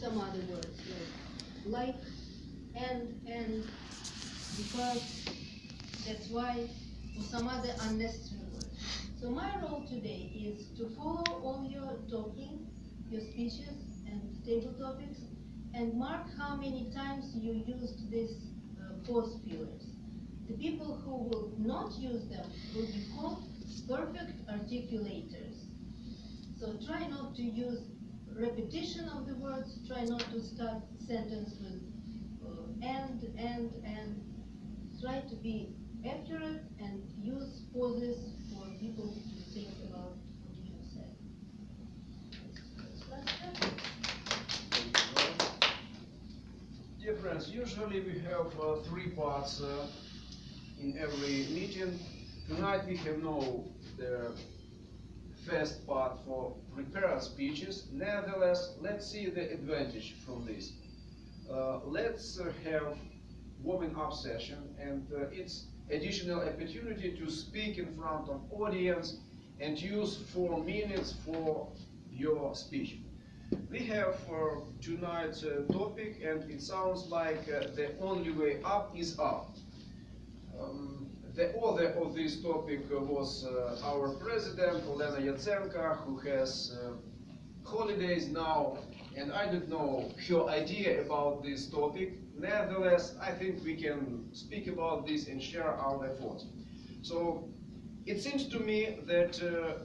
some other words like and, because, that's why, or some other unnecessary words. So my role today is to follow all your talking, your speeches and table topics, and mark how many times you used these pause fillers. The people who will not use them will be called perfect articulators. So try not to use repetition of the words, try not to start sentence with and. Try to be accurate and use pauses for people to think about what you have said. Dear friends, usually we have 3 parts in every meeting. Tonight we have now the first part for prepared speeches. Nevertheless, let's see the advantage from this. Let's have warming up session, and it's additional opportunity to speak in front of audience and use 4 minutes for your speech. We have tonight's topic, and it sounds like the only way up is up. The author of this topic was our president, Olena Yatsenko, who has holidays now, and I don't know her idea about this topic. Nevertheless, I think we can speak about this and share our thoughts. So, it seems to me that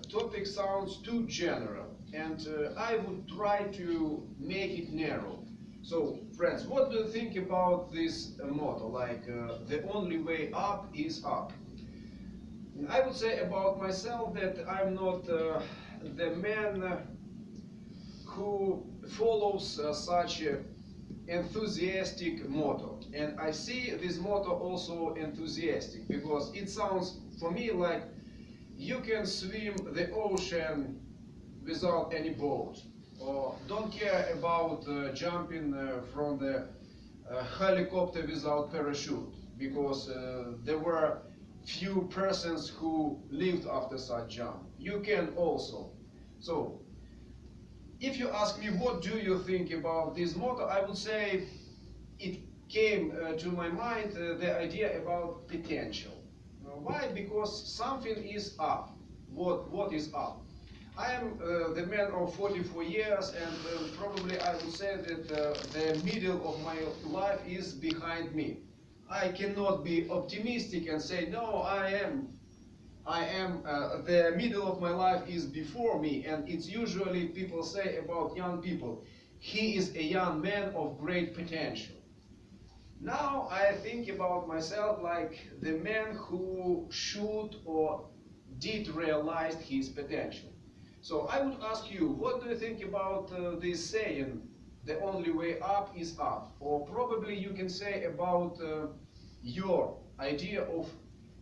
topic sounds too general, and I would try to make it narrow. So, friends, what do you think about this motto, like the only way up is up? I would say about myself that I'm not the man who follows such a enthusiastic motto, and I see this motto also enthusiastic because it sounds for me like you can swim the ocean without any boat, or don't care about jumping from the helicopter without parachute, because there were few persons who lived after such jump. You can also. So if you ask me what do you think about this motto, I would say it came to my mind the idea about potential. Why? Because something is up. What is up? I am the man of 44 years, and probably I would say that the middle of my life is behind me. I cannot be optimistic and say, no, I am the middle of my life is before me, and it's usually people say about young people, he is a young man of great potential. Now I think about myself like the man who should or did realize his potential. So I would ask you, what do you think about this saying, the only way up is up? Or probably you can say about your idea of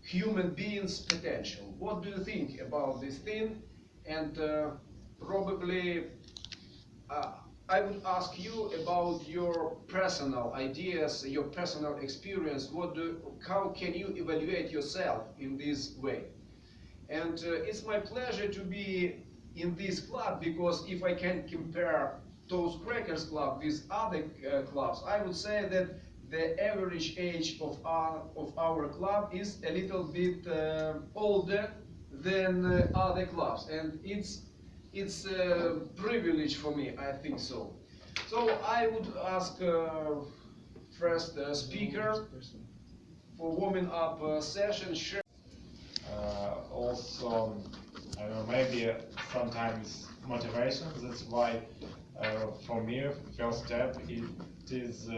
human beings' potential. What do you think about this thing? And probably I would ask you about your personal ideas, your personal experience. How can you evaluate yourself in this way? And it's my pleasure to be in this club, because if I can compare those Crackers Club with other clubs, I would say that the average age of our club is a little bit older than other clubs, and it's a privilege for me, I think so. So I would ask first speaker for warming up session. Also, I don't know, maybe sometimes motivation. That's why for me, first step it is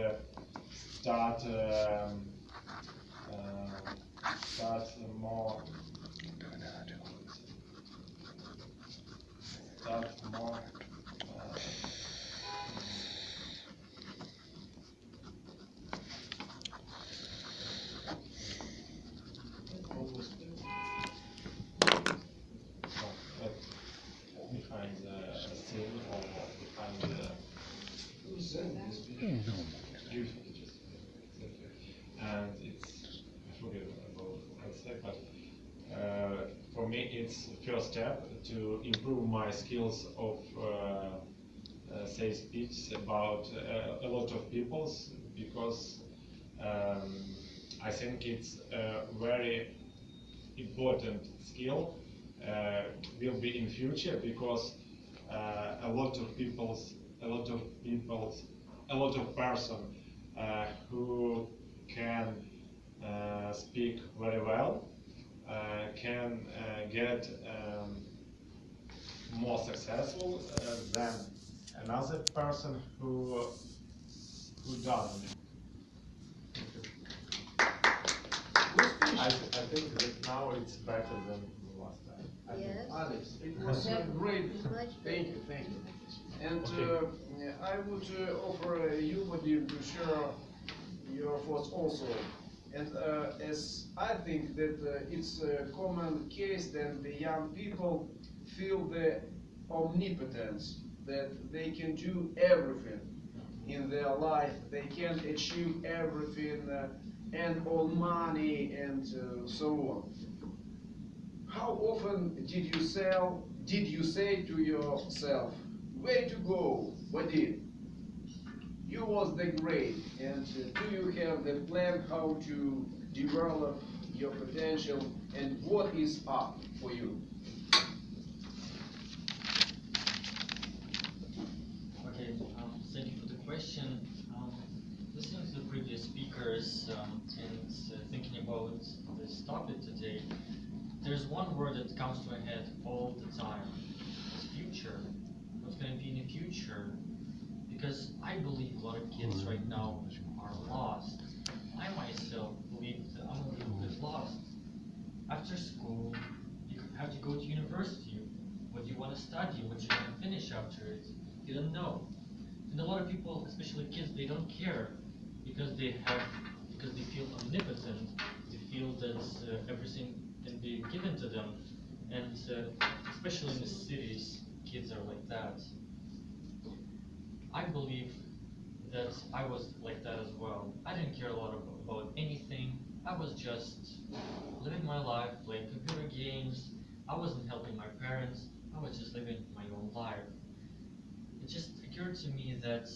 start more. Behind the scene or behind the and it's I forget about what I said, but for me it's first step to improve my skills of say speech about a lot of peoples, because I think it's a very important skill will be in future, because a lot of person who can speak very well can get more successful than another person who doesn't. I think that now it's better than the last time. Yes. Alex, it was great. It's much Thank you, better. thank you. And Okay. I would offer you, Vadim, to share your thoughts also. And as I think that it's a common case that the young people feel the omnipotence, that they can do everything in their life, they can achieve everything and all money and so on. How often did you say to yourself, way to go, Vadim? You was the great, and do you have the plan how to develop your potential, and what is up for you? Okay, thank you for the question. Listening to the previous speakers and thinking about this topic today, there's one word that comes to my head all the time. It's future. What's going to be in the future? Because I believe a lot of kids right now are lost. I myself believe that I'm a little bit lost. After school, you have to go to university. What do you want to study? What you want to finish after it? You don't know. And a lot of people, especially kids, they don't care because they feel omnipotent. They feel that everything can be given to them, and especially in the cities, kids are like that. I believe that I was like that as well. I didn't care a lot about anything. I was just living my life, playing computer games. I wasn't helping my parents. I was just living my own life. It just occurred to me that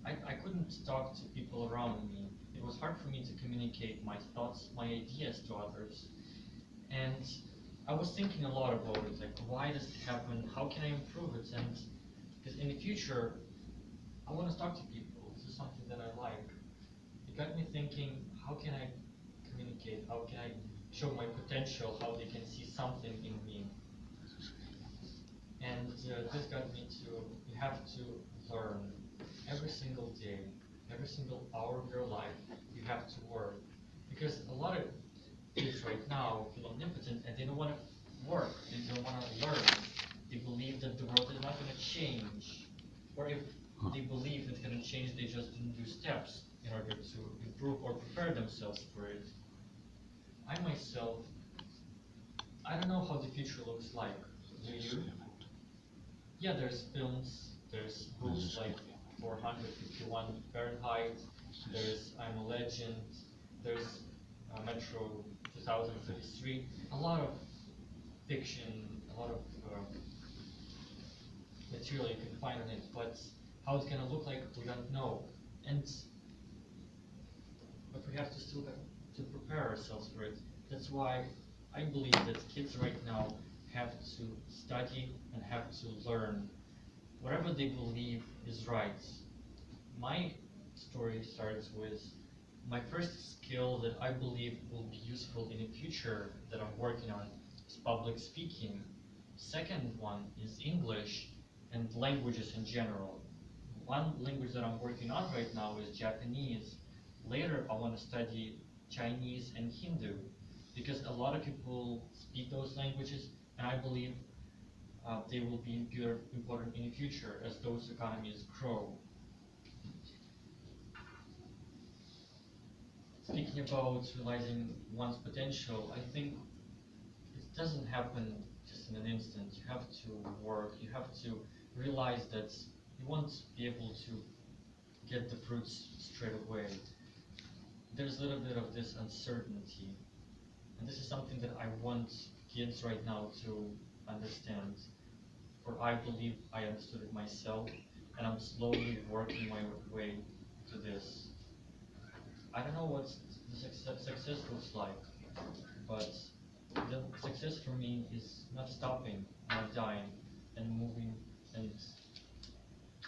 I couldn't talk to people around me. It was hard for me to communicate my thoughts, my ideas to others. And I was thinking a lot about it, like why does it happen? How can I improve it? And because in the future, I want to talk to people. This is something that I like. It got me thinking, how can I communicate? How can I show my potential? How they can see something in me? And this got me to, you have to learn every single day, every single hour of your life, you have to work. Because a lot of kids right now feel omnipotent and they don't want to work, they don't want to learn. They believe that the world is not going to change. Or if they believe it's going to change, they just didn't do steps in order to improve or prepare themselves for it. I myself, I don't know how the future looks like. Do you? Yeah, there's films, there's books like 451 Fahrenheit, there's I'm a Legend, there's Metro 2033, a lot of fiction, a lot of material you can find on it, but how it's gonna look like, we don't know. But we have to still to prepare ourselves for it. That's why I believe that kids right now have to study and have to learn. Whatever they believe is right. My story starts with my first skill that I believe will be useful in the future that I'm working on is public speaking. Second one is English and languages in general. One language that I'm working on right now is Japanese. Later I want to study Chinese and Hindu because a lot of people speak those languages and I believe they will be important in the future as those economies grow. Speaking about realizing one's potential, I think it doesn't happen just in an instant. You have to work, you have to realize that you won't be able to get the fruits straight away. There's a little bit of this uncertainty, and this is something that I want kids right now to understand. or I believe I understood it myself, and I'm slowly working my way to this. I don't know what the success looks like, but the success for me is not stopping, not dying, and moving and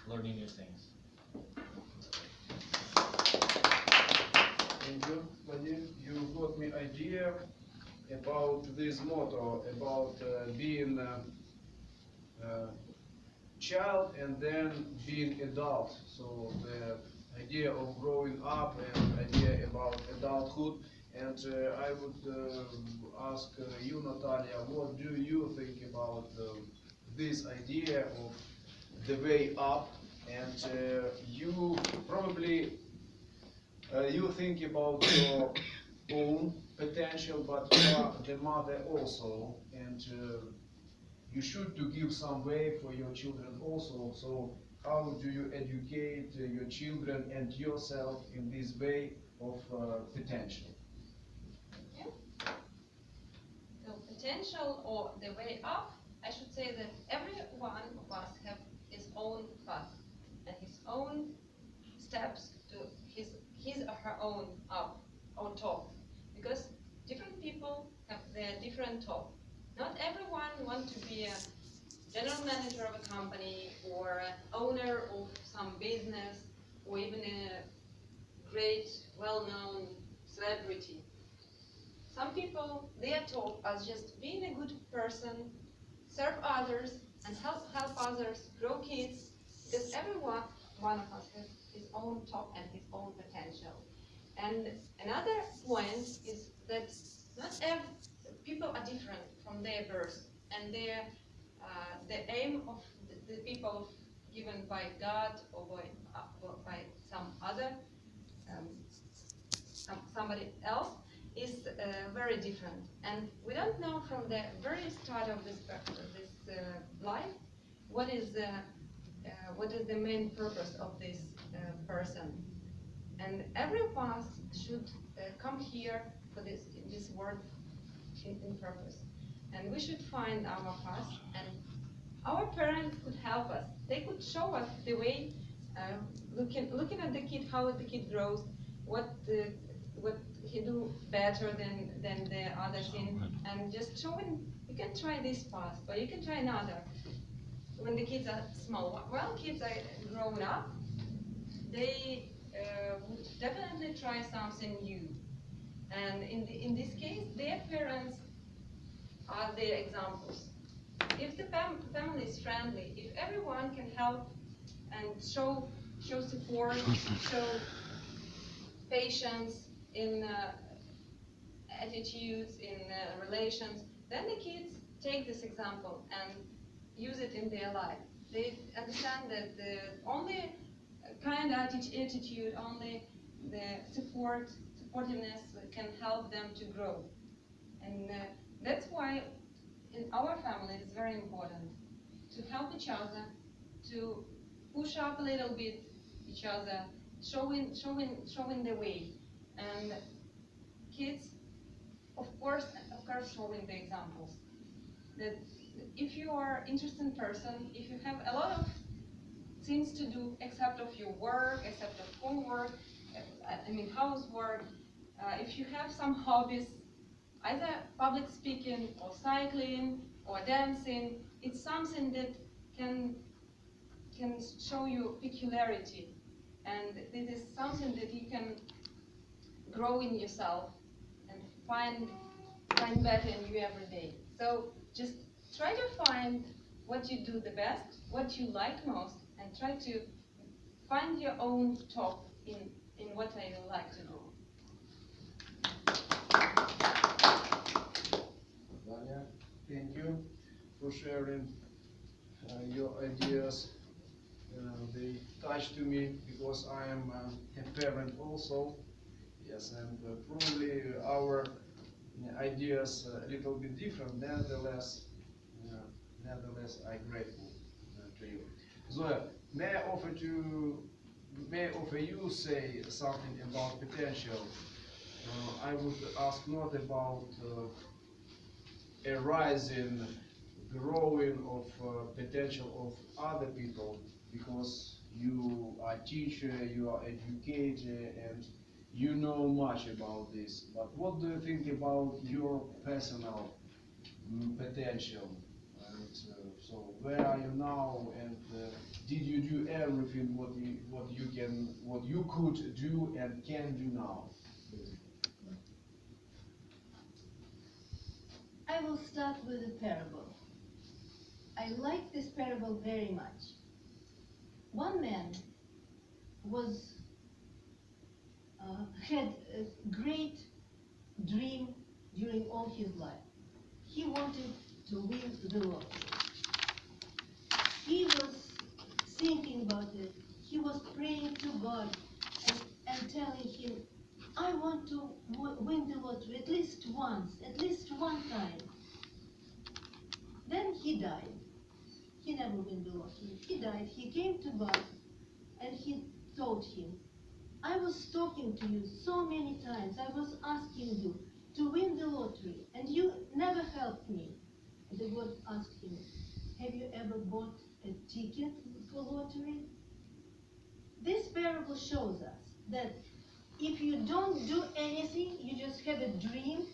learning new things. Thank you, Vadim. You got me idea about this motto, about being child and then being adult. So the idea of growing up and idea about adulthood. And I would ask you, Natalia, what do you think about this idea of the way up? And you probably you think about your own potential, but you are the mother also, and you should to give some way for your children also. So how do you educate your children and yourself in this way of potential? Yeah. So potential or the way up, I should say that every one of us have his own path and his own steps to his or her own up, own top. Because different people have their different top. Not everyone wants to be a general manager of a company or owner of some business or even a great, well-known celebrity. Some people, their top as just being a good person, serve others, and help others, grow kids, because one of us has his own top and his own potential. And another point is that not every people are different from their birth, and their the aim of the people given by God or by some other somebody else is very different. And we don't know from the very start of this life what is the main purpose of this person. And every of us should come here for this world in purpose. And we should find our path, and our parents could help us. They could show us the way, looking at the kid, how the kid grows, what he do better than the others in, and just showing, you can try this path, or you can try another. When the kids are small, while kids are growing up, they would definitely try something new. And in this case, their parents are their examples. If the family is friendly, if everyone can help and show support, show patience in attitudes, in relations, then the kids take this example and use it in their life. They understand that the only kind attitude, only the supportiveness can help them to grow. And that's why in our family it's very important to help each other, to push up a little bit each other, showing the way. And kids, of course, showing the examples. That if you are an interesting person, if you have a lot of things to do except of your work, except of homework, housework, if you have some hobbies, either public speaking or cycling or dancing, it's something that can show you peculiarity, and this is something that you can grow in yourself and find better in you every day. So just try to find what you do the best, what you like most, and try to find your own top in what I like to do. Vanya, thank you for sharing your ideas. They touch to me because I am a parent also. Yes, and probably our ideas a little bit different. Nevertheless, I'm grateful to you. Zoya, may I offer you say something about potential? I would ask not about a rising growing of potential of other people, because you are teacher, you are educator, and you know much about this. But what do you think about your personal potential? And so where are you now? And did you do everything what you could do and can do now? I will start with a parable. I like this parable very much. One man had a great dream during all his life. He wanted to win the lottery. He was thinking about it. He was praying to God and telling him, I want to win the lottery at least once, at least one time. Then he died. He never won the lottery. He died. He came to God and he told him, I was talking to you so many times. I was asking you to win the lottery and you never helped me. And the God asked him, have you ever bought a ticket for lottery? This parable shows us that if you don't do anything, you just have a dream,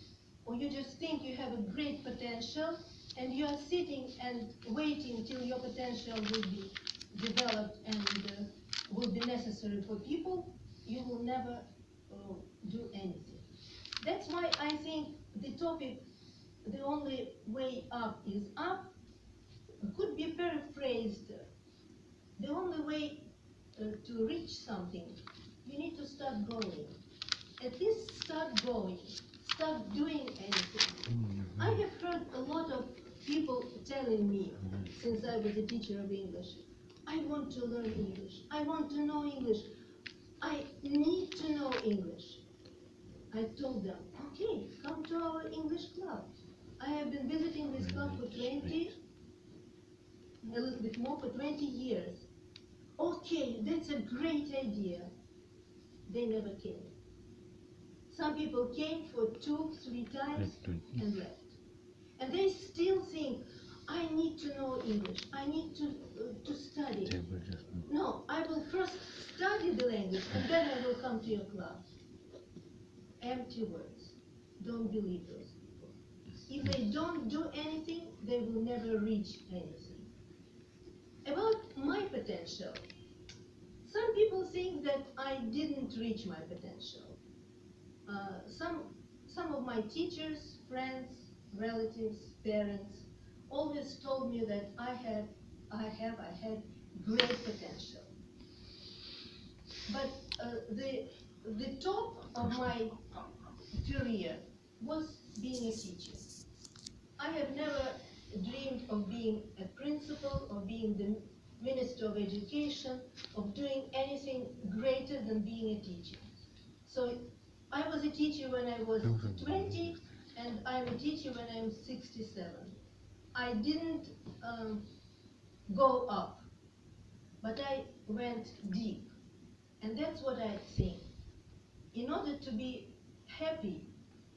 or you just think you have a great potential, and you are sitting and waiting till your potential will be developed and will be necessary for people, you will never do anything. That's why I think the topic, the only way up is up, could be paraphrased. The only way to reach something, you need to start going. At least start going, start doing anything. I have heard a lot of people telling me, since I was a teacher of English, I want to learn English, I want to know English, I need to know English. I told them, okay, come to our English club. I have been visiting this club for a little bit more, for 20 years. Okay, that's a great idea. They never came. Some people came for 2-3 times and left. And they still think, I need to know English, I need to study. No, I will first study the language and then I will come to your club. Empty words. Don't believe those people. If they don't do anything, they will never reach anything. About my potential. Some people think that I didn't reach my potential. Some of my teachers, friends, relatives, parents always told me that I had great potential. But the top of my career was being a teacher. I have never dreamed of being a principal, of being the Minister of Education, of doing anything greater than being a teacher. So I was a teacher when I was 20, and I'm a teacher when I'm 67. I didn't go up, but I went deep. And that's what I think. In order to be happy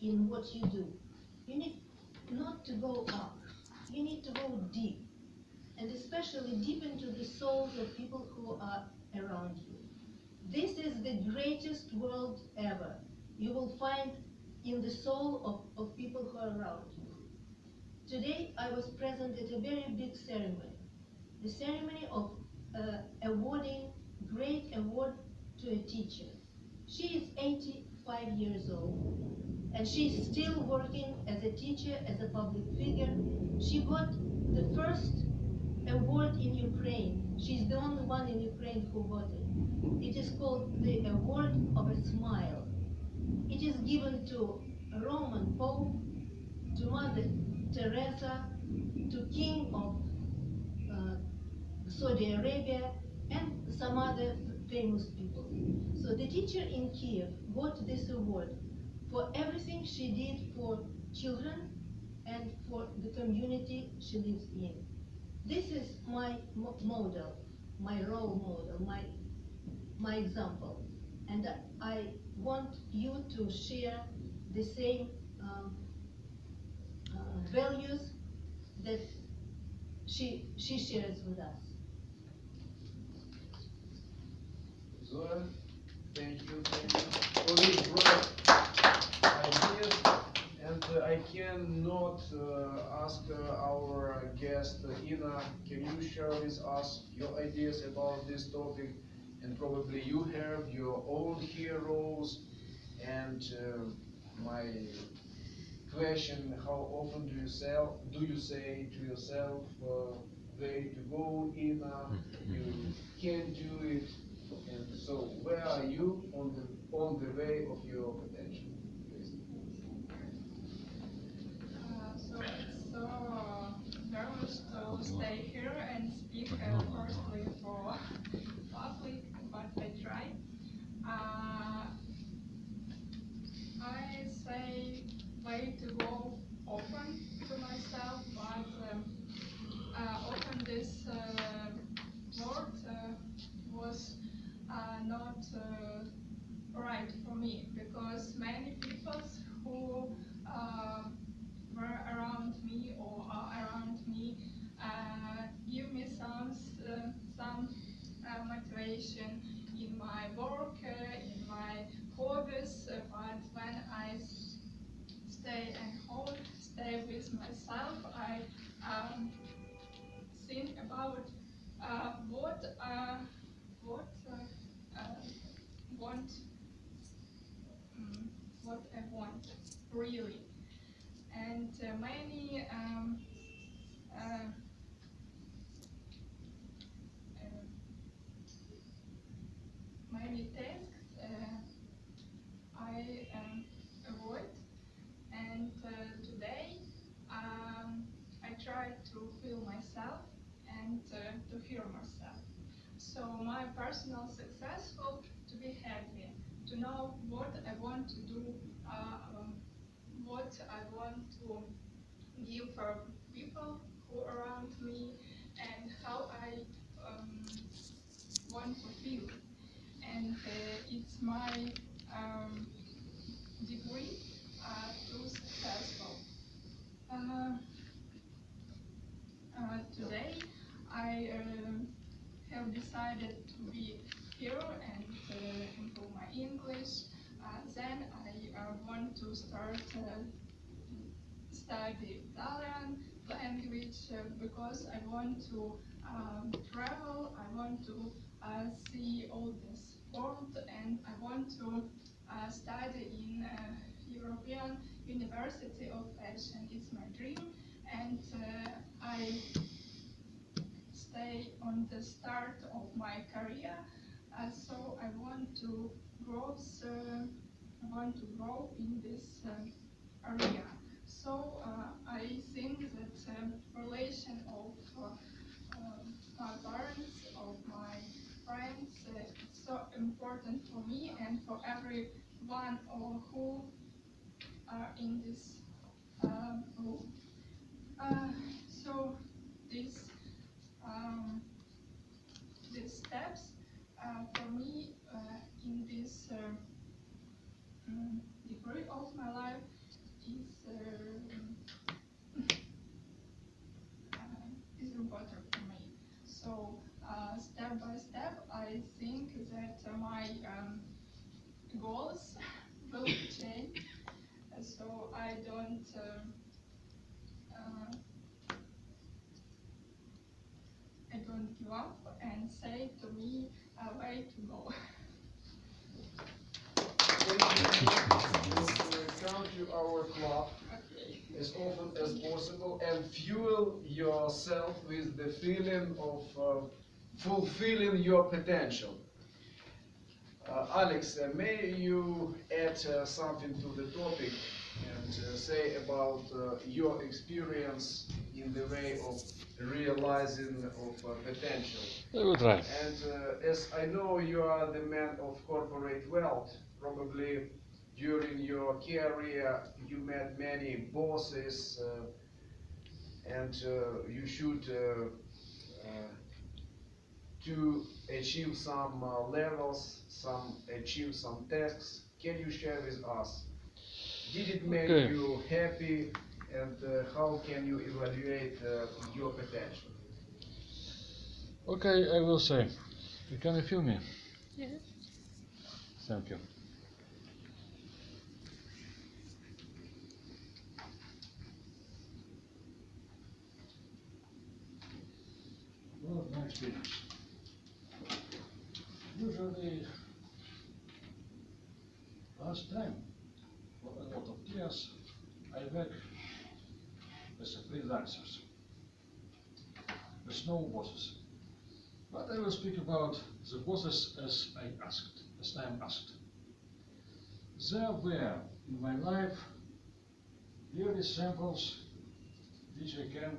in what you do, you need not to go up, you need to go deep. And especially deep into the souls of people who are around you. This is the greatest world ever. You will find in the soul of people who are around you. Today I was present at a very big ceremony. The ceremony of awarding great award to a teacher. She is 85 years old and she's still working as a teacher, as a public figure. She got the first award in Ukraine. She's the only one in Ukraine who got it. It is called the Award of a Smile. It is given to a Roman Pope, to Mother Teresa, to King of Saudi Arabia, and some other famous people. So the teacher in Kiev got this award for everything she did for children and for the community she lives in. This is my model, my role model, my example. And I want you to share the same values that she shares with us. Zoe, thank you for these bright ideas. And I cannot ask our guest Ina, can you share with us your ideas about this topic? And probably you have your own heroes. And my question: how often do you say to yourself, "Way to go, Ina! You can do it." And so, where are you on the way of your potential? Please. So it's so nervous to stay here and speak firstly for public, but I try. I say way to go open to myself, but often this word was not right for me because many people who were around me or are around me give me some motivation in my work, in my hobbies, but when I stay at home, stay with myself, I think about what want what I want really, and uh, many tasks I avoid, and today I try to feel myself and to hear myself. So my personal successful to be happy, to know what I want to do, what I want to give for people who are around me, and how I want to feel. And it's my degree to successful. Uh, Today I have decided to be here and improve my English. Then I want to start study Italian language because I want to travel, I want to see all this world, and I want to study in European University of Fashion. It's my dream, and I stay on the start of my career. So I want to grow. I want to grow in this area. So I think that relation of my parents, of my friends, is so important for me and for everyone who are in this room. So this these steps for me in this degree of my life is important for me. So step by step, I think that my goals will change. So I don't give up and say to me, way to go. Come to our club as often as possible and fuel yourself with the feeling of fulfilling your potential. Alex, may you add something to the topic and say about your experience in the way of realizing of potential? I will try. And as I know you are the man of corporate wealth, probably during your career you met many bosses and you should to achieve some levels, achieve some tasks. Can you share with us? Did it make Okay. you happy? and how can you evaluate your potential? Okay, I will say. Can you feel me? Yes. Thank you. Well, my experience. Usually, last time, for a lot of years, I work as a freelancers. With no bosses. But I will speak about the bosses as I am asked. There were in my life yearly samples which I can,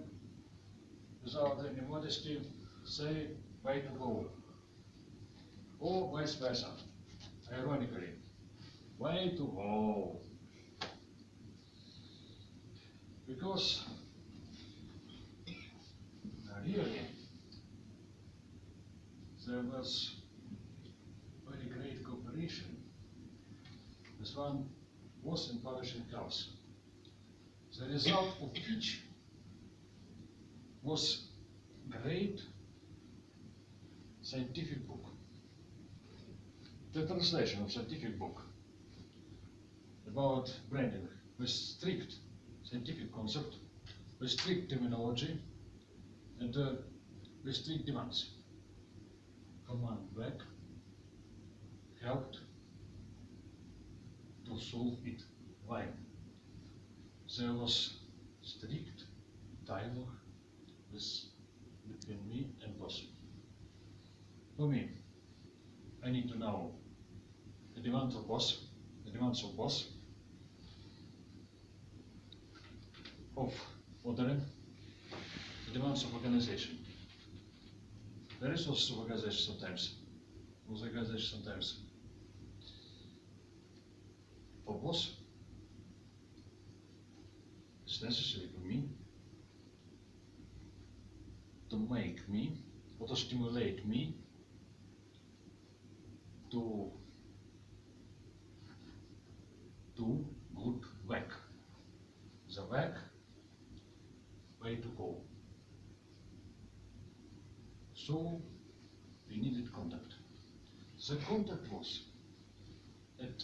without any modesty, say way to go. Or vice versa, ironically, way to go. Because really there was very great cooperation with one was in publishing house. The result of which was great scientific book. The translation of scientific book about branding with strict scientific concept, with strict terminology, and with strict demands. Command back helped to solve it. Why? There was strict dialogue between me and boss. For me, I need to know the demands of boss, of ordering, the demands of organization. The resources of organization sometimes. For boss, it's necessary for me to make me, or to stimulate me to do good work. The work, way to go. So we needed contact. The contact was at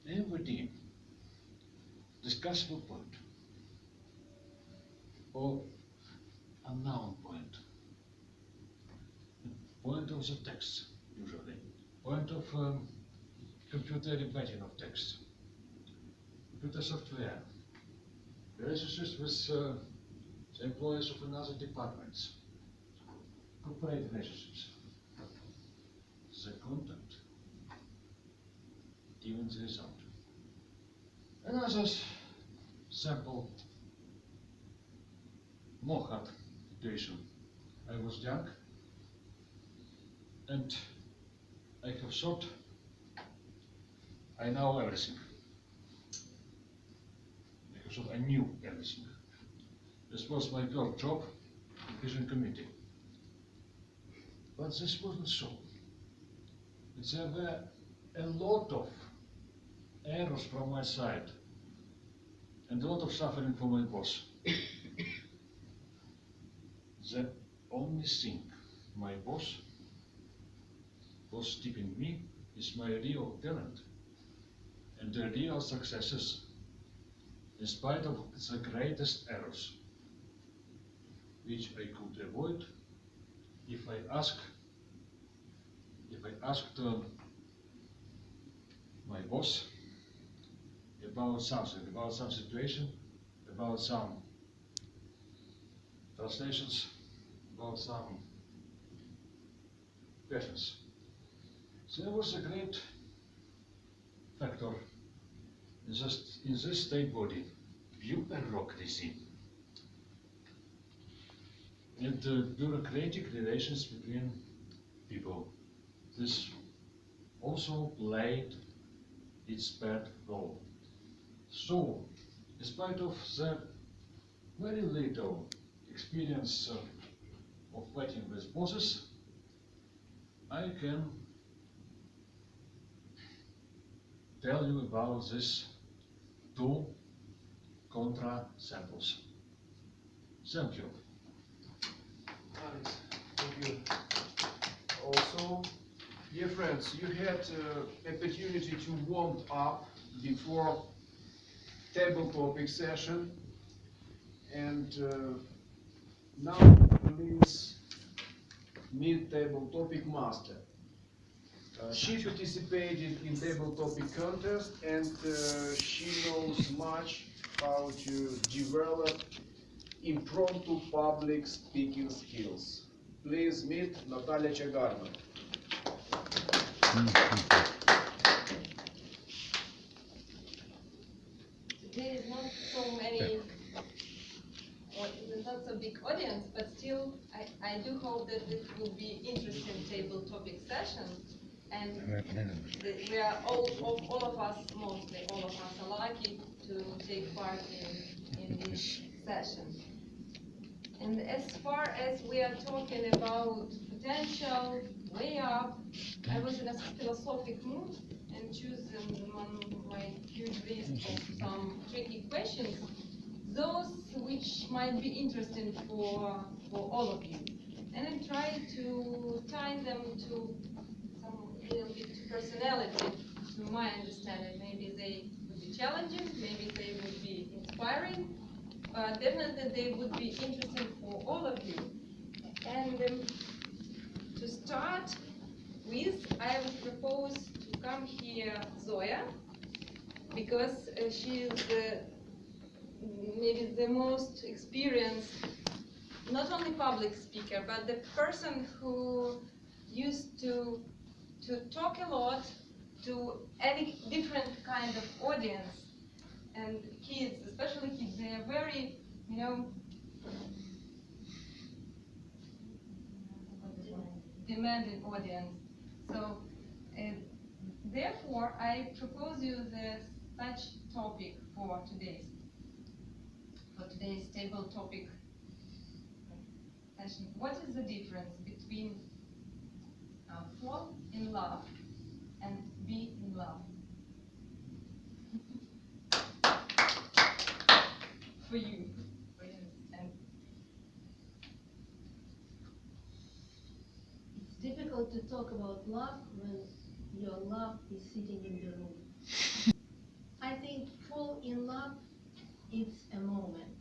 every discussable point or unknown point of the text usually, point of computer embedding of text, computer software, relationships with the employees of another departments, corporate relationships, the contact, even the result. Another sample, more hard situation. I was young and I have thought I know everything. I have thought I knew everything. This was my first job in vision committee. But this wasn't so. There were a lot of errors from my side and a lot of suffering from my boss. The only thing my boss was tipping me is my real talent and the real successes in spite of the greatest errors, which I could avoid if I asked my boss about something, about some situation, about some translations, about some questions. There was a great factor in this state body, bureaucracy, and bureaucratic relations between people. This also played its bad role. So, in spite of the very little experience of working with bosses, I can tell you about this two contra samples. Thank you. Nice. Thank you. Also, dear friends, you had opportunity to warm up before table topic session, and now please meet table topic master. She participated in table topic contest, and she knows much how to develop impromptu public speaking skills. Please meet Natalia Chagarna. There is not so many, or there's not so big audience, but still, I do hope that it will be interesting table topic session. And we are all of us, mostly all of us are lucky to take part in this session. And as far as we are talking about potential, way up, I was in a philosophic mood and choosing on my huge list of some tricky questions, those which might be interesting for all of you. And I tried to tie them to some little bit to personality, to my understanding. Maybe they would be challenging, maybe they would be inspiring, but definitely they would be interesting for all of you. And to start with, I would propose to come here Zoya, because she is maybe the most experienced, not only public speaker, but the person who used to talk a lot to any different kind of audience. And kids, especially kids, they are very, demanding audience. So, therefore, I propose you the such topic for today's table topic session. What is the difference between fall in love and be in love? For you, and It's difficult to talk about love when your love is sitting in the room. I think fall in love is a moment.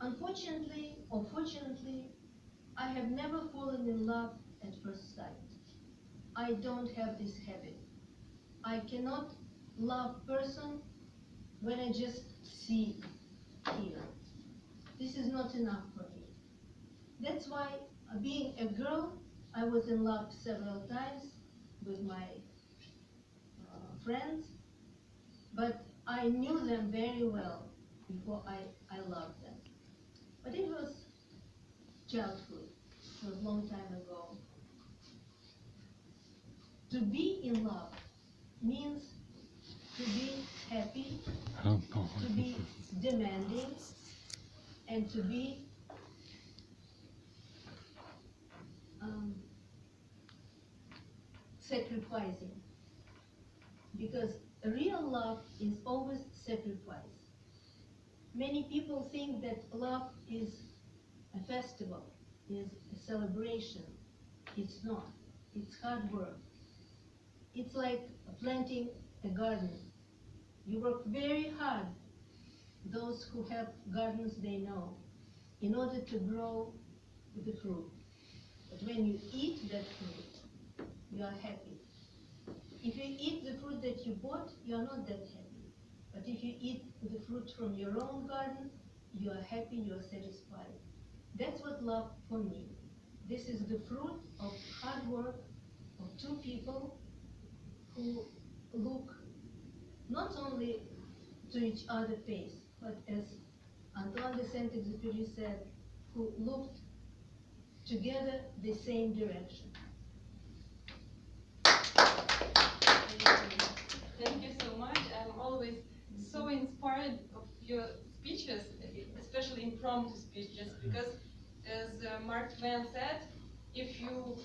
Unfortunately or fortunately, I have never fallen in love at first sight. I don't have this habit. I cannot love person when I just see, feel. This is not enough for me. That's why, being a girl, I was in love several times with my friends, but I knew them very well before I loved them. But it was childhood, it was a long time ago. To be in love means to be happy, to be demanding, and to be sacrificing. Because real love is always sacrifice. Many people think that love is a festival, is a celebration. It's not. It's hard work. It's like planting a garden. You work very hard. Those who have gardens, they know, in order to grow the fruit. But when you eat that fruit, you are happy. If you eat the fruit that you bought, you are not that happy. But if you eat the fruit from your own garden, you are happy, you are satisfied. That's what love for me. This is the fruit of hard work of two people who look not only to each other's face, but as Antoine de Saint-Exupéry said, who looked together the same direction. thank you so much. I'm always so inspired of your speeches, especially impromptu speeches, because as Mark Twain said, if you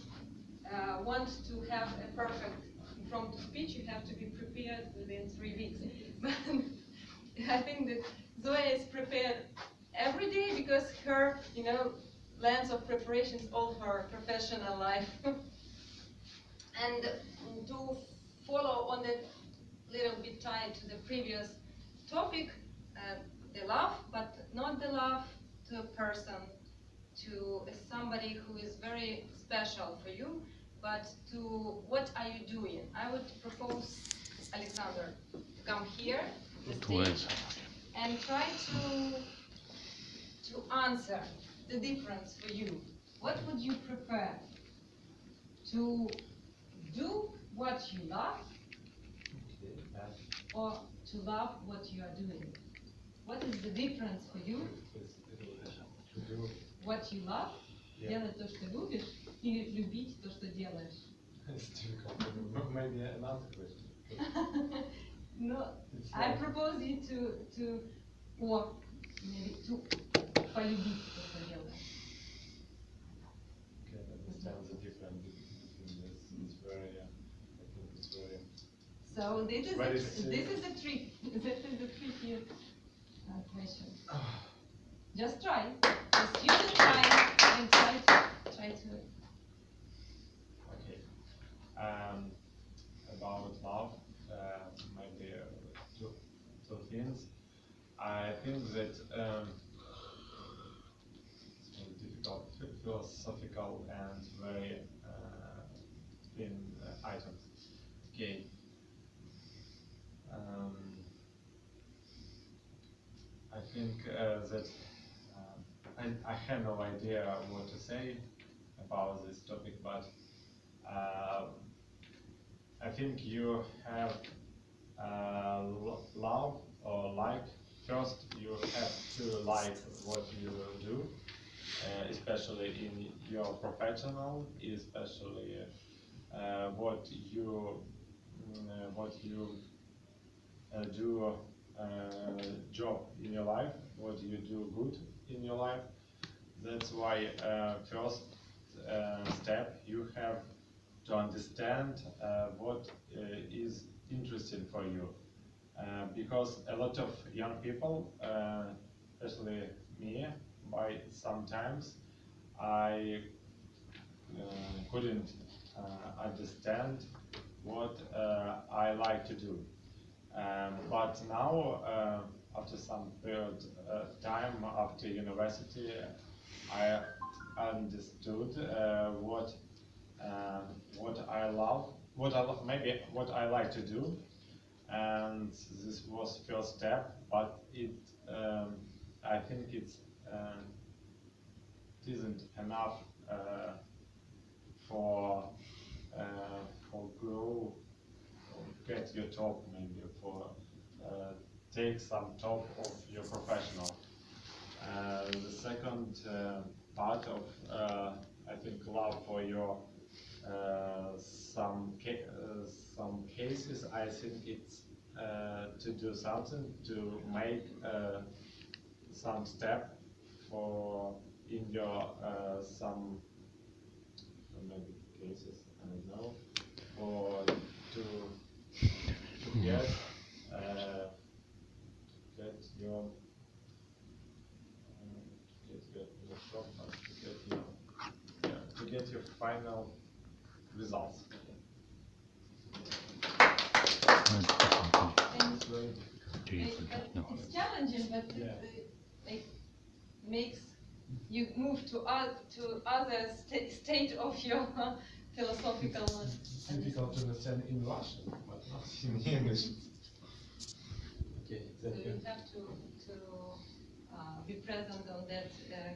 want to have a perfect impromptu speech, you have to be prepared within 3 weeks. I think that Zoya is prepared every day because her, length of preparation is all her professional life. And to follow on that little bit tied to the previous topic, the love, but not the love to a person, to somebody who is very special for you, but to what are you doing? I would propose Alexander to come here, the stage, and try to answer the difference for you. What would you prefer? To do what you love, or to love what you are doing? What is the difference for you? What you love, делать то, что любишь, или любить то, что делаешь? It's difficult. Maybe another question. No, I propose you to or maybe to полюбить то, что делаешь. Can understand the difference between this. It's very, I think it's very. So this is Very the trick. This is the tricky question. Just try. Just use the time and try to. Okay. About love, maybe two things. I think that it's very difficult, philosophical and very thin items. Okay. I think that I have no idea what to say about this topic, but I think you have love or like. First, you have to like what you do, especially in your professional, especially what you do job in your life, what you do good in your life. That's why first step you have to understand what is interesting for you. Because a lot of young people, especially me, by sometimes I couldn't understand what I like to do. But now, after some period time after university, I understood what I love, maybe what I like to do, and this was first step. But I think it isn't enough for grow. Get your top, maybe for take some top of your professional. The second part of I think love for your some cases. I think it's to do something, to make some step for in your some maybe cases, I don't know, or to get your shop, to get your final results. It's challenging, but it makes you move to other state of your philosophical. It's difficult to understand in Russian, but not in English. Okay, So you have to be present on that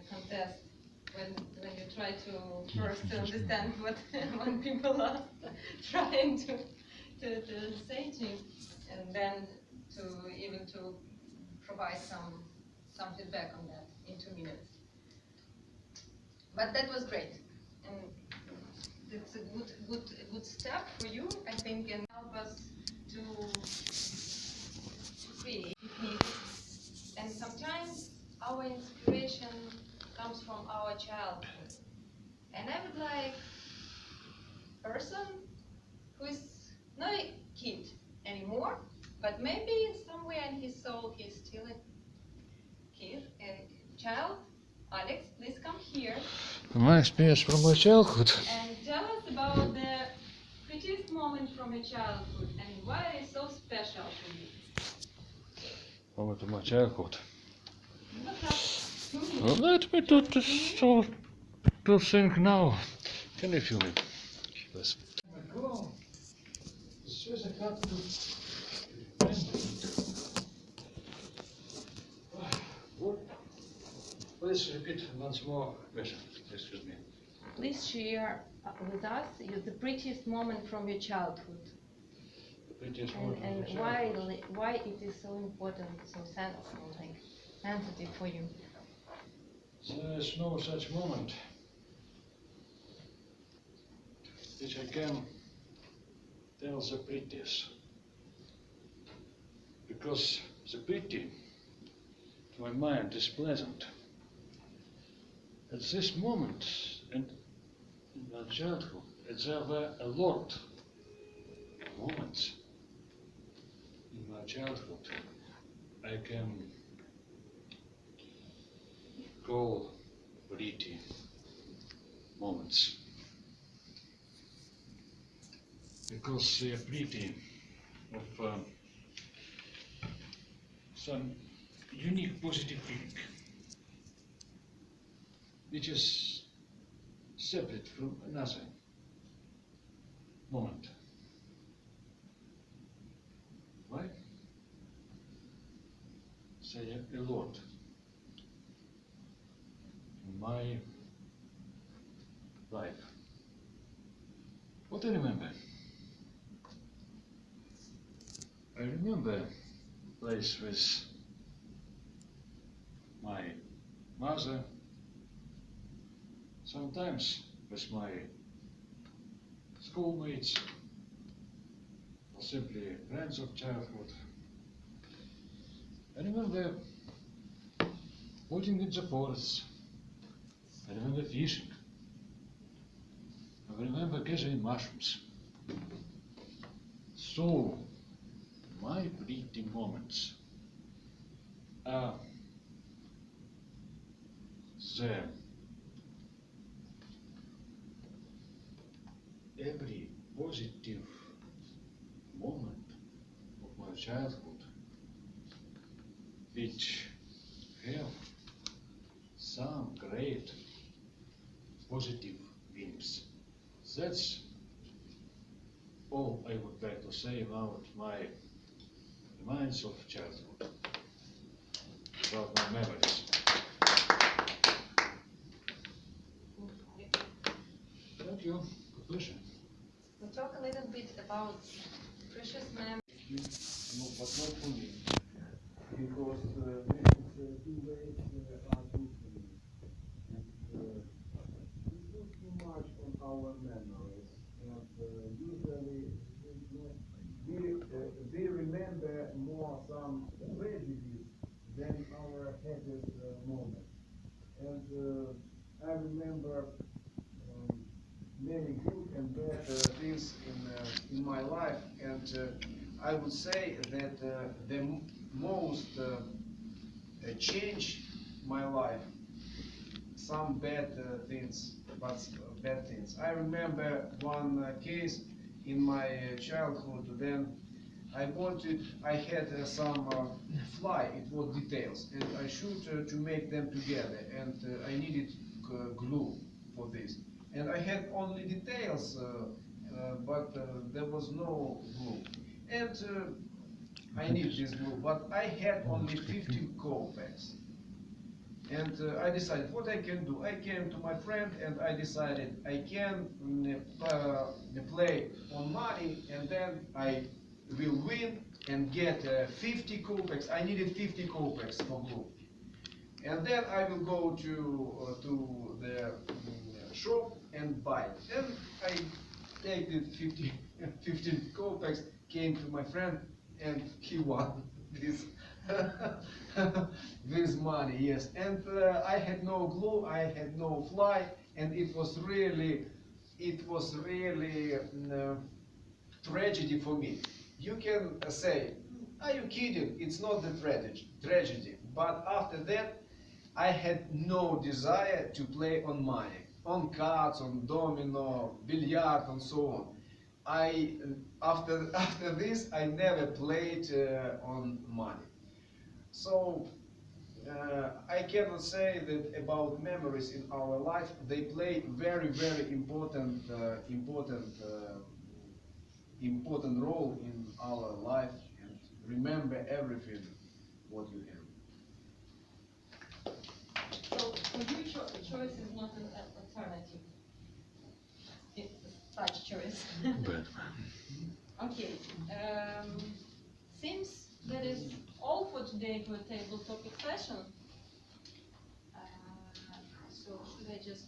contest when you try to first to understand what people are trying to say to you, and then to even to provide some feedback on that in 2 minutes. But that was great, and it's a good step for you, I think, and help us to create techniques. And sometimes our inspiration comes from our childhood. And I would like a person who is not a kid anymore, but maybe somewhere in his soul so he's still a kid, a child. Alex, please come here My experience from my childhood. and tell us about the prettiest moment from your childhood and why it is so special to you. Moment of my childhood. You will have 2 minutes. Well, let me do this to think now. Can you feel me? Yes. Please repeat once more question. Excuse me. Please share with us the prettiest moment from your childhood Prettiest moment of my and childhood. why it is so important, so sensitive for you. There's no such moment which I can tell the prettiest. Because the pretty to my mind is pleasant. At this moment and in my childhood, there were a lot of moments in my childhood I can call pretty moments. Because they are pretty of some unique positive feeling, which is separate from another moment. Why? Say a lot in my life. What I remember? I remember a place with my mother, sometimes with my schoolmates, or simply friends of childhood. I remember walking in the forests. I remember fishing. I remember gathering mushrooms. So, my pretty moments are the every positive moment of my childhood which have some great positive things. That's all I would like to say about my reminds of childhood, about my memories. Thank you. Good pleasure. We'll talk a little bit about precious memories. No, but not for me. Because these two ways are good for me. And we look too much on our memories. And usually we remember more some tragedies than our happiest moment. And I remember many good and bad things in my life, and I would say that the most change my life some bad things, but bad things. I remember one case in my childhood. Then I had some fly. It was details, and I should to make them together, and I needed glue for this. And I had only details, but there was no glue. And I need this glue, but I had only 15 kopecks. And I decided what I can do. I came to my friend and I decided I can play on money, and then I will win and get 50 kopecks. I needed 50 kopecks for glue. And then I will go to the shop and buy it. And I take the 15 kopecks, came to my friend, and he won this this money, yes. And I had no glue, I had no fly, and it was really tragedy for me. You can say Are you kidding? It's not the tragedy. But after that, I had no desire to play on money, on cards, on domino, billiard, and so on. After this, I never played on money. So I cannot say that about memories in our life. They play very important role in our life, and remember everything what you have. So for you, choice is not an alternative. It's such choice. Okay. Seems that is all for today for table topic session. So should I just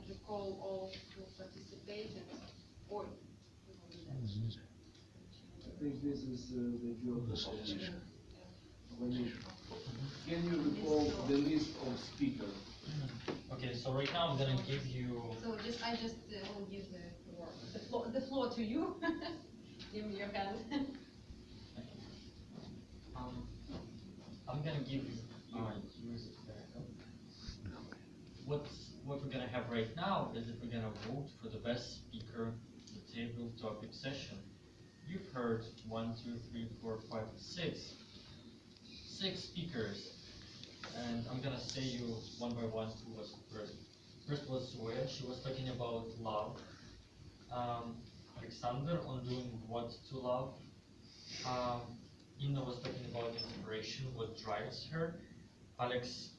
recall all who participated, or we will do that? I think this is the job of Can you recall the list of speakers? Okay, so right now I'm gonna give you. So I just will give the floor to you. Give me your hand. I'm gonna give you. Use it there. What we're gonna have right now is that we're gonna vote for the best speaker in the table topic session. You've heard 1, 2, 3, 4, 5, 6 speakers, and I'm gonna say you one by one who was first. First was Zoya. She was talking about love. Alexander on doing what to love. Inna was talking about inspiration, what drives her. Alex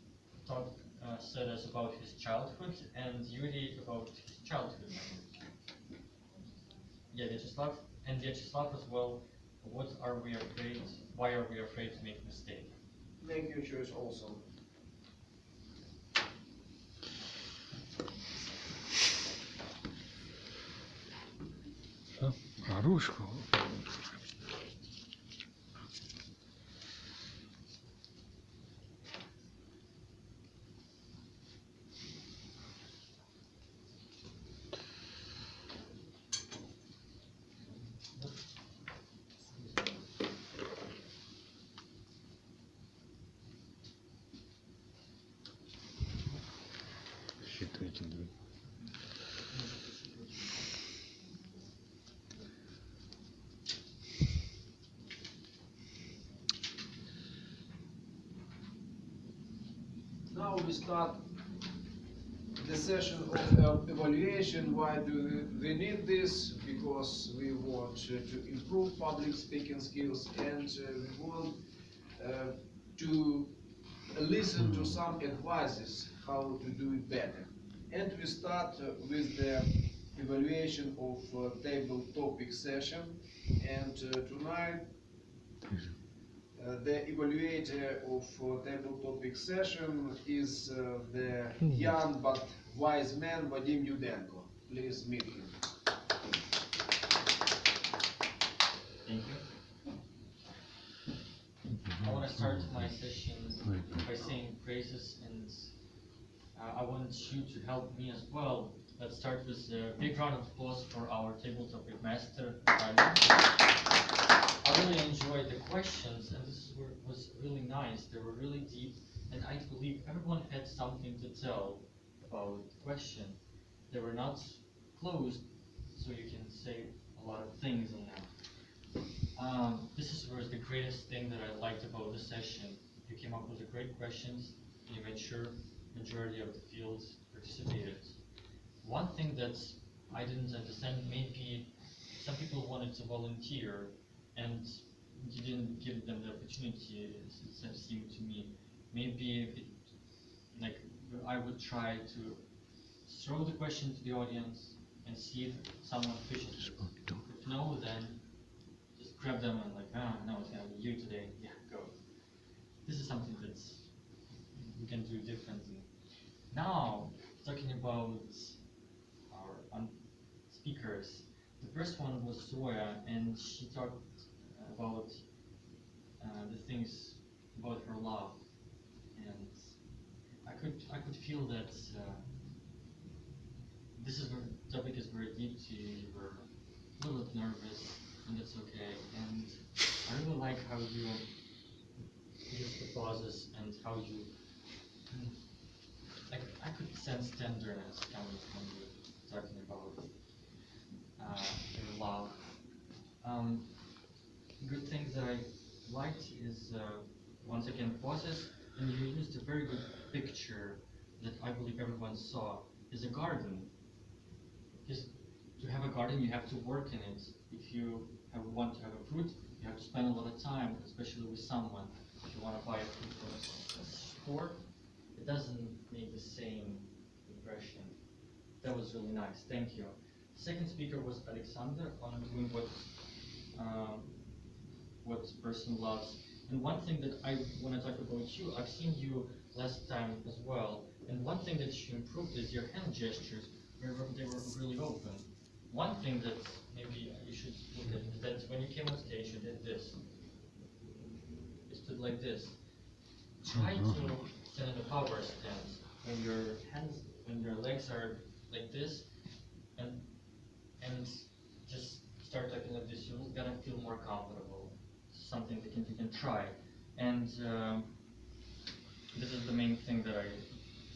said us about his childhood, and Yuri about his childhood. Yeah, Vyacheslav, and Vyacheslav as well. What are we afraid? Why are we afraid to make a mistake? Make your choice also. Ручку. Считайте, да. Now we start the session of evaluation. Why do we need this? Because we want to improve public speaking skills, and we want to listen to some advices how to do it better. And we start with the evaluation of table topic session. And tonight the evaluator of table topic session is the young but wise man Vadim Yudenko. Please meet him. Thank you. I want to start my session by saying praises, and I want you to help me as well. Let's start with a big round of applause for our table topic master. I really enjoyed the questions, and this was really nice. They were really deep, and I believe everyone had something to tell about the question. They were not closed, so you can say a lot of things in them. This was the greatest thing that I liked about the session. You came up with the great questions, and you made sure majority of the fields participated. One thing that I didn't understand, maybe some people wanted to volunteer, and you didn't give them the opportunity, it seemed to me. Maybe I would try to throw the question to the audience and see if someone fishes it. If no, then just grab them and no, it's gonna be you today. Yeah, go. This is something that we can do differently. Now, talking about our speakers. The first one was Zoya, and she talked about the things about her love, and I could feel that this topic is very deep to you. You were a little bit nervous, and that's okay. And I really like how you use the pauses and how you, like, I could sense tenderness coming from you talking about your love. Good things that I liked is once again pauses, and you used a very good picture that I believe everyone saw is a garden. Because to have a garden, you have to work in it. If you want to have a fruit, you have to spend a lot of time, especially with someone. If you want to buy a fruit from a store, it doesn't make the same impression. That was really nice. Thank you. Second speaker was Alexander on doing what person loves. And one thing that I want to talk about you, I've seen you last time as well, and one thing that you improved is your hand gestures. They were really open. One thing that maybe you should look at is that when you came on stage, you did this. You stood like this. Try to stand in a power stance when your legs are like this, and just start talking like this. You're gonna feel more comfortable. Something that you can try, and this is the main thing that I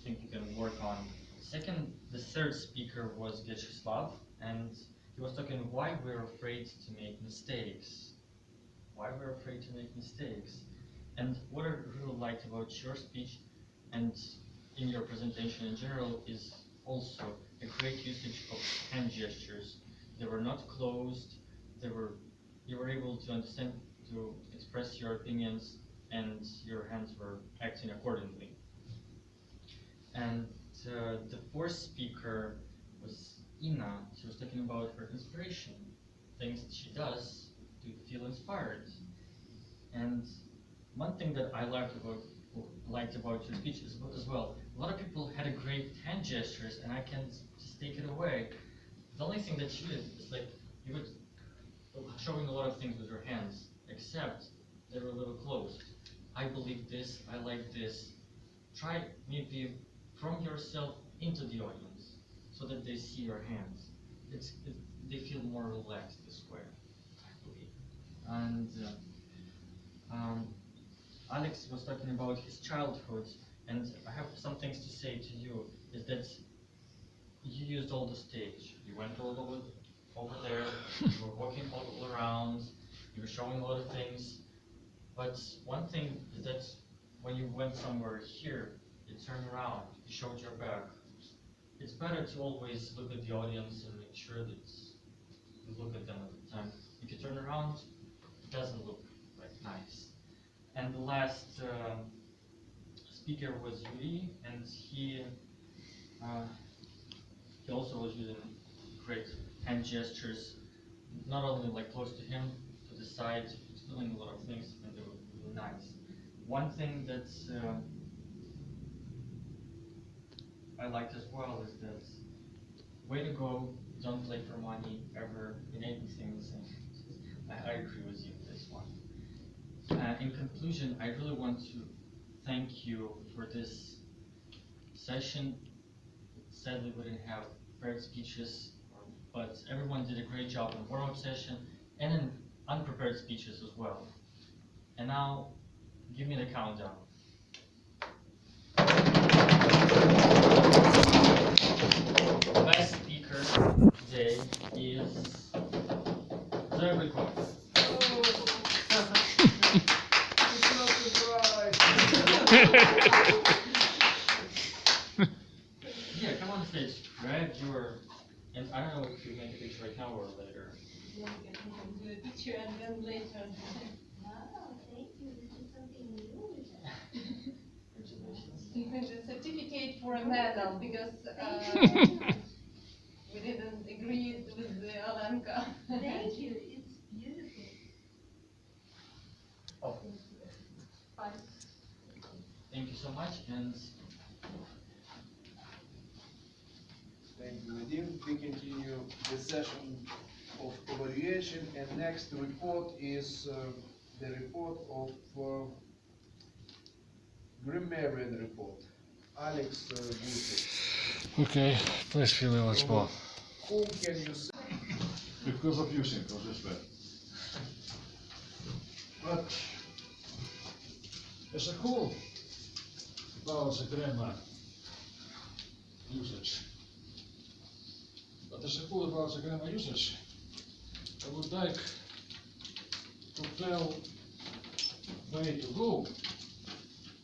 think you can work on. The third speaker was Vyacheslav, and he was talking why we're afraid to make mistakes. Why we're afraid to make mistakes. And what I really liked about your speech and in your presentation in general is also a great usage of hand gestures. They were not closed, you were able to understand, to express your opinions, and your hands were acting accordingly. And the fourth speaker was Ina. She was talking about her inspiration, things that she does to feel inspired. And one thing that I liked about your speech as well, a lot of people had a great hand gestures, and I can just take it away. The only thing that you did is like you were showing a lot of things with your hands, except they were a little closed. I believe this, I like this. Try maybe from yourself into the audience so that they see your hands. They feel more relaxed this way, I believe. And Alex was talking about his childhood, and I have some things to say to you, is that you used all the stage. You went all over there, you were walking all around, you were showing a lot of things. But one thing is that when you went somewhere here, you turned around, you showed your back. It's better to always look at the audience and make sure that you look at them at the time. If you turn around, it doesn't look like nice. And the last speaker was Yuri, and he also was using great hand gestures, not only like close to him, to the side, he's doing a lot of things, and they were really nice. One thing that I liked as well is that way to go, don't play for money ever in anything. I agree with you with this one. In conclusion, I really want to thank you for this session. Sadly, we didn't have prepared speeches, but everyone did a great job in warm-up session and in unprepared speeches as well. And now, give me the countdown. The best speaker today is Zoe Cox. Yeah, come on stage. Grab your, and I don't know if you make a picture right now or later. Yeah, we can do a picture and then later. Wow, thank you. This is something new. Congratulations. Even the certificate for a medal, because we didn't agree with the Olenka. Thank you. It's beautiful. Oh, Fine. thank you so much, and Thank you, Vadim. We continue the session of evaluation, and next report is the report of Grimmerian report. Alex Gutek. Okay, please fill in once more. Whom can you say? Because of using this way. But as a whole about the grammar usage, but as a whole about the grammar usage, I would like to tell way to go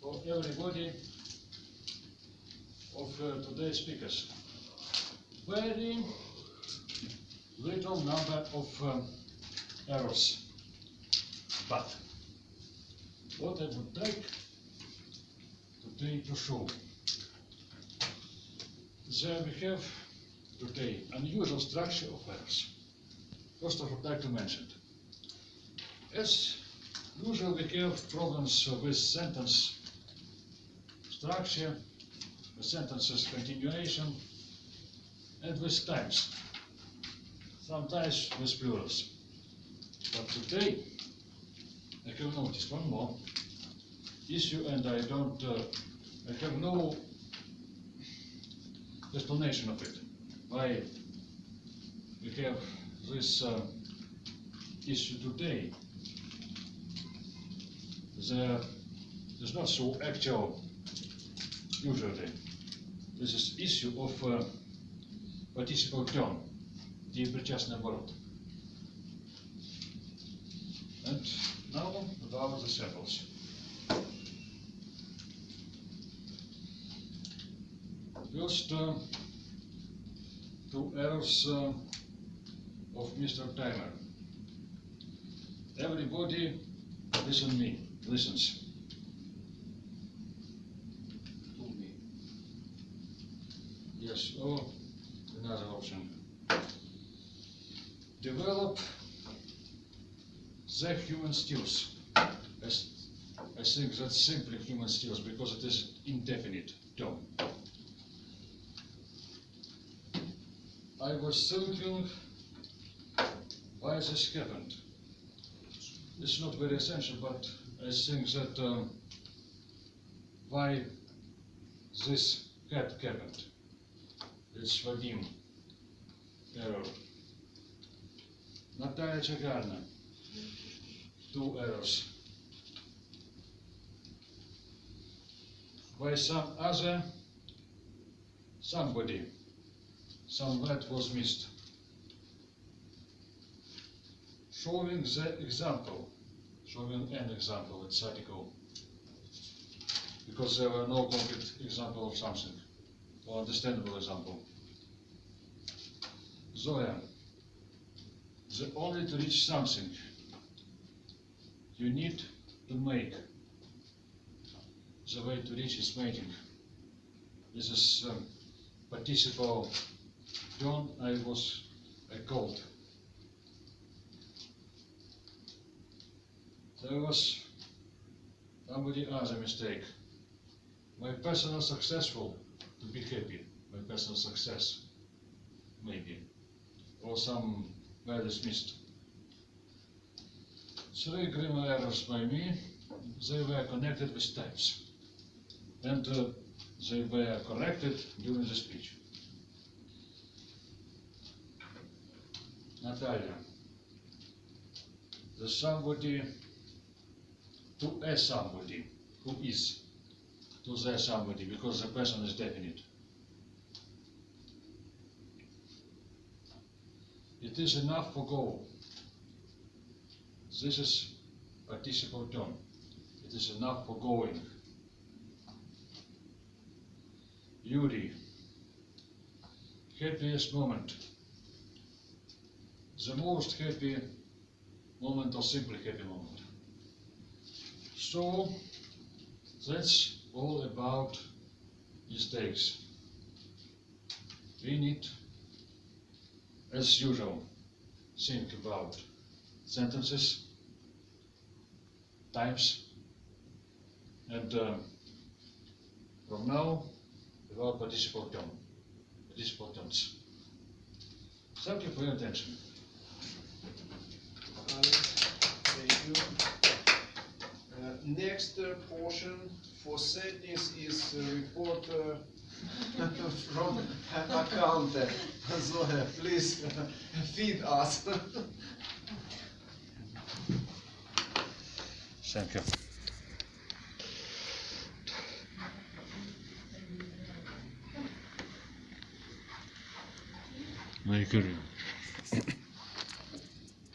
for everybody of today's speakers. Very little number of errors, but what I would like today to show, there we have today unusual structure of errors. First I would like to mention, as usual we have problems with sentence structure, with sentences continuation, and with times, sometimes with plurals. But today I have noticed one more issue, and I have no explanation of it. Why we have this issue today? There's not so actual usually. This is issue of participle tone, the причастный оборот. And now about the samples. First, two errors of Mr. Timer. Everybody listens. To me. Yes, or another option. Develop the human skills. I think that's simply human skills because it is indefinite term. I was thinking why this happened. It's not very essential, but I think that why this had happened. It's Vadim error. Natalia Chagarna, two errors. By some other, somebody, some word was missed. Showing the example, showing an example at article, because there were no concrete example of something, or understandable example. Zoya, the only to reach something, you need to make. The way to reach is making. This is participle tone I called. There was somebody other mistake. My personal successful to be happy. My personal success, maybe, or some word is missed. Three grammar errors by me. They were connected with types, and they were corrected during the speech. Natalia, the somebody to a somebody who is to the somebody because the person is definite. It is enough for go. This is participle tone. It is enough for going. Yuri, happiest moment. The most happy moment or simply happy moment. So that's all about mistakes. We need, as usual, think about sentences, times, and from now about participle tone, participle tones. Thank you for your attention. Thank you. Next portion for settings is a report from accountant. So please feed us. Thank you.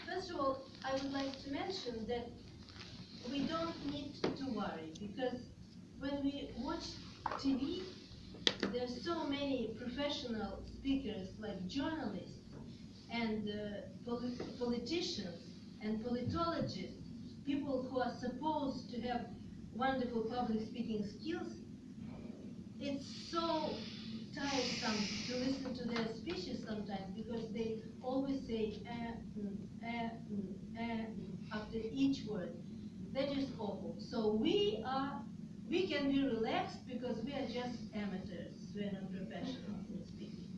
First of all, I would like to mention that we don't need to worry, because when we watch TV, there's so many professional speakers like journalists and politicians and politologists, people who are supposed to have wonderful public speaking skills. It's so tiresome to listen to their speeches sometimes, because they always say after each word. That is awful. So we can be relaxed, because we are just amateurs. We are not professionals in speaking.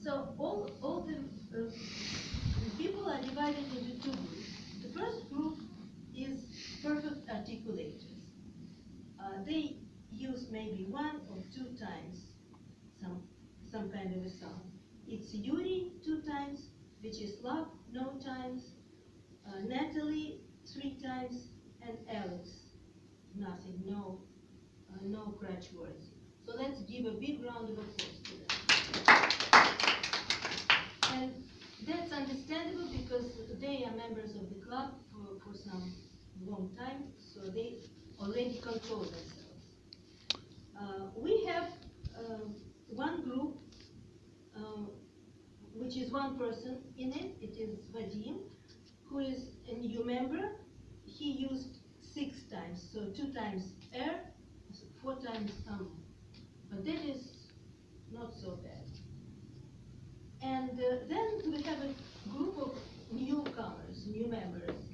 So all the people are divided into two groups. The first group is perfect articulators. They use maybe 1 or 2 times some kind of a sound. It's Yuri 2 times, which is love, no times, Natalie 3 times, and Alex nothing, no crutch words. So let's give a big round of applause to them. And that's understandable, because they are members of the club for some long time, so they already control themselves. We have one group, which is one person in it. It is Vadim, who is a new member. He used 6 times, so 2 times air, 4 times but that is not so bad. And then we have a group of newcomers, new members.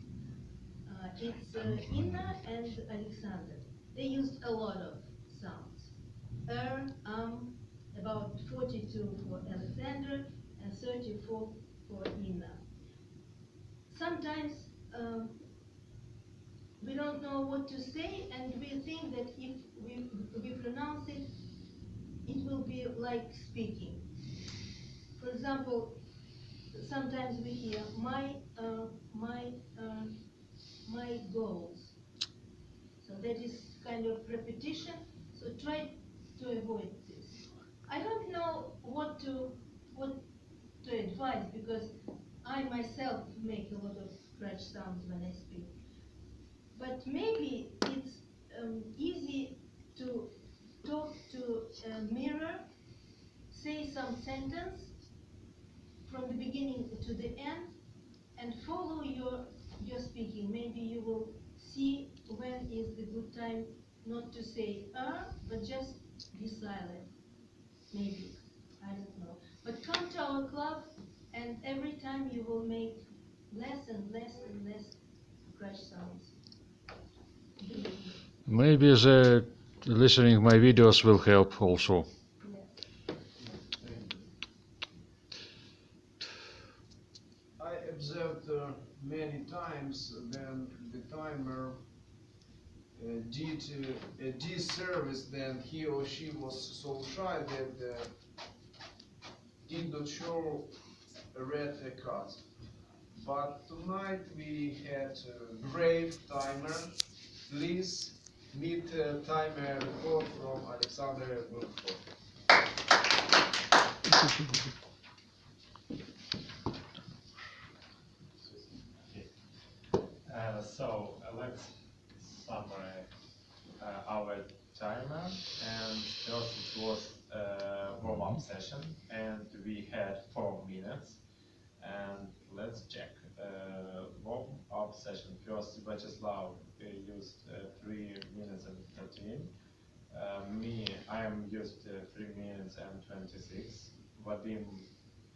It's Inna and Alexander. They used a lot of sounds. About 42 for Alexander and 34 for Inna. Sometimes we don't know what to say, and we think that if we pronounce it, it will be like speaking. For example, sometimes we hear my goals. So that is kind of repetition. So try to avoid this. I don't know what to advise, because I myself make a lot of scratch sounds when I speak. But maybe it's easy to talk to a mirror, say some sentence from the beginning to the end, and follow your speaking. Maybe you will see when is the good time not to say but just be silent. Maybe, I don't know. But come to our club, and every time you will make less and less and less crash sounds. Maybe the listening my videos will help also. I observed many times when the timer did a disservice, then he or she was so shy that did not show a red card. But tonight we had a brave timer. Please meet timer report from Alexander Burkov. So let's summarize our timer. And first it was a warm-up session, and we had 4 minutes. And let's check. Warm-up session. First, Vyacheslav used 3 minutes and 13. Me, I am used 3 minutes and 26. Vadim,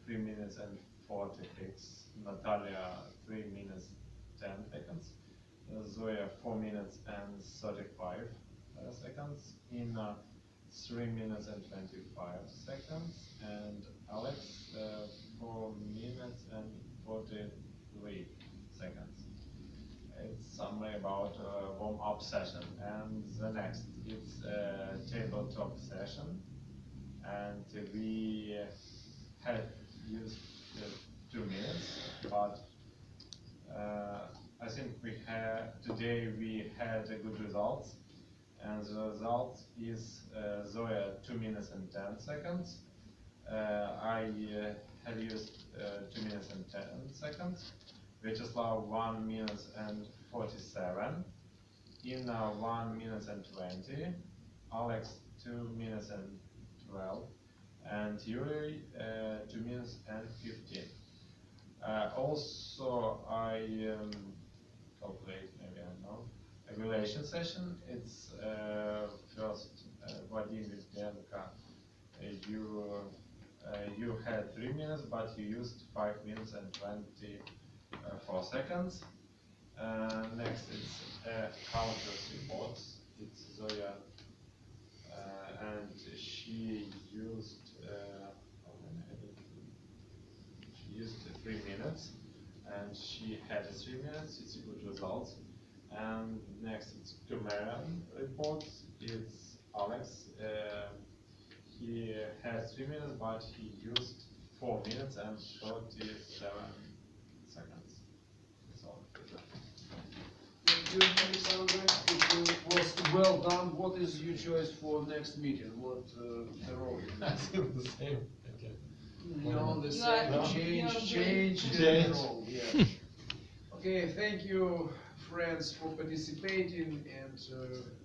3 minutes and 46. Natalia, 3 minutes 10 seconds. Zoya, 4 minutes and 35 seconds. Inna, 3 minutes and 25 seconds. And Alex, 4 minutes and 43 seconds. It's summary about warm-up session. And the next, it's a tabletop session. And we had used 2 minutes, but I think today we had good results, and the result is Zoya 2 minutes and 10 seconds. I have used 2 minutes and 10 seconds. Vyacheslav 1 minute and 47. Inna 1 minute and 20. Alex 2 minutes and 12. And Yuri 2 minutes and 15. Also, I calculate, maybe I don't know, evaluation session. It's first Vadim Vitvenko. You had 3 minutes, but you used 5 minutes and 24 seconds. Next, it's counters reports. It's Zoya, and she used 3 minutes, and she had 3 minutes. It's a good result. And next, it's Cameron reports. It's Alex. He had 3 minutes, but he used 4 minutes and 37 seconds. That's all. Thank you, Alexander. It was well done. What is your choice for next meeting? What the role? I think the same. Okay. No, the You same. are- Change the role. Yeah. Okay, thank you, friends, for participating and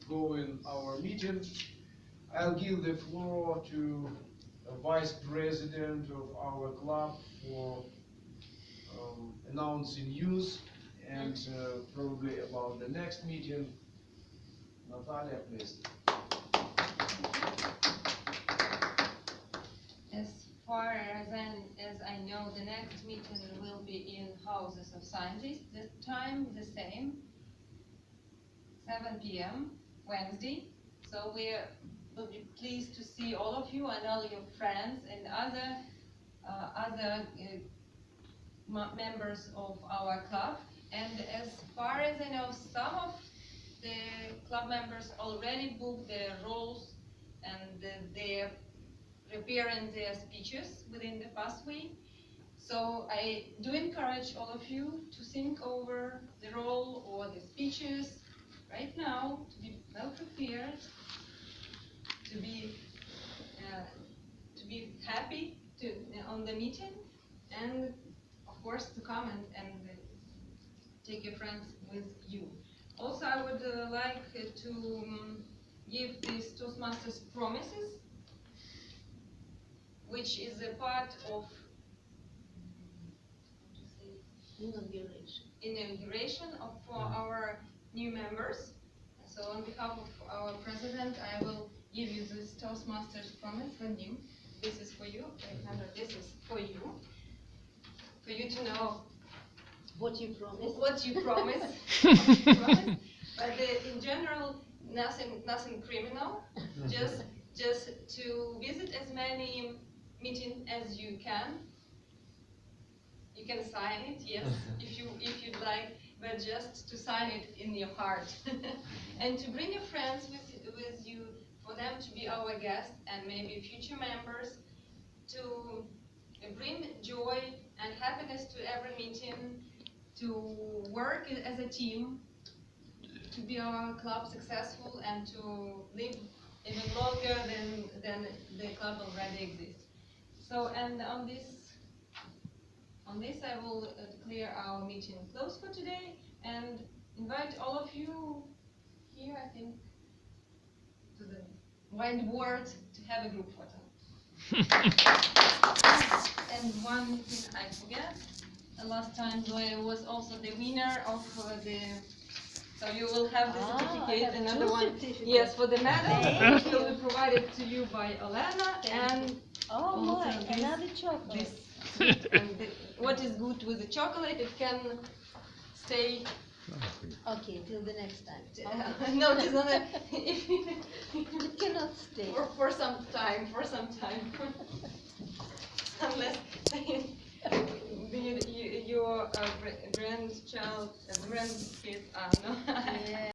going our meeting. I'll give the floor to a vice president of our club for announcing news and probably about the next meeting. Natalia, please. As far as I know, the next meeting will be in Houses of Scientists. The time the same, 7 p.m. Wednesday. So we will be pleased to see all of you and all your friends and other members of our club. And as far as I know, some of the club members already booked their roles and they're preparing their speeches within the past week. So I do encourage all of you to think over the role or the speeches right now, to be well prepared, to be happy on the meeting, and of course to come and take your friends with you. Also, I would like to give these Toastmasters promises, which is a part of inauguration for our new members. So on behalf of our president, I will give you this Toastmasters promise. Vadim, this is for you. Remember, this is for you to know What you promised. what you promise. What you promise. But in general, nothing criminal. Just to visit as many meetings as you can. You can sign it, yes, if you'd like, but just to sign it in your heart. And to bring your friends with you, for them to be our guests and maybe future members, to bring joy and happiness to every meeting, to work as a team, to be our club successful and to live even longer than the club already exists. So, and on this I will declare our meeting closed for today and invite all of you here, I think, to the whiteboard to have a group photo. And one thing I forget, last time Zoya was also the winner of so you will have the certificate, another one. Yes, for the medal, which will be provided to you by Olena, and Oh also my, this- another chocolate. this sweet. And what is good with the chocolate, it can stay. Okay, till the next time. No, it is not. It cannot stay. For some time, unless your grandchild, grandkids are not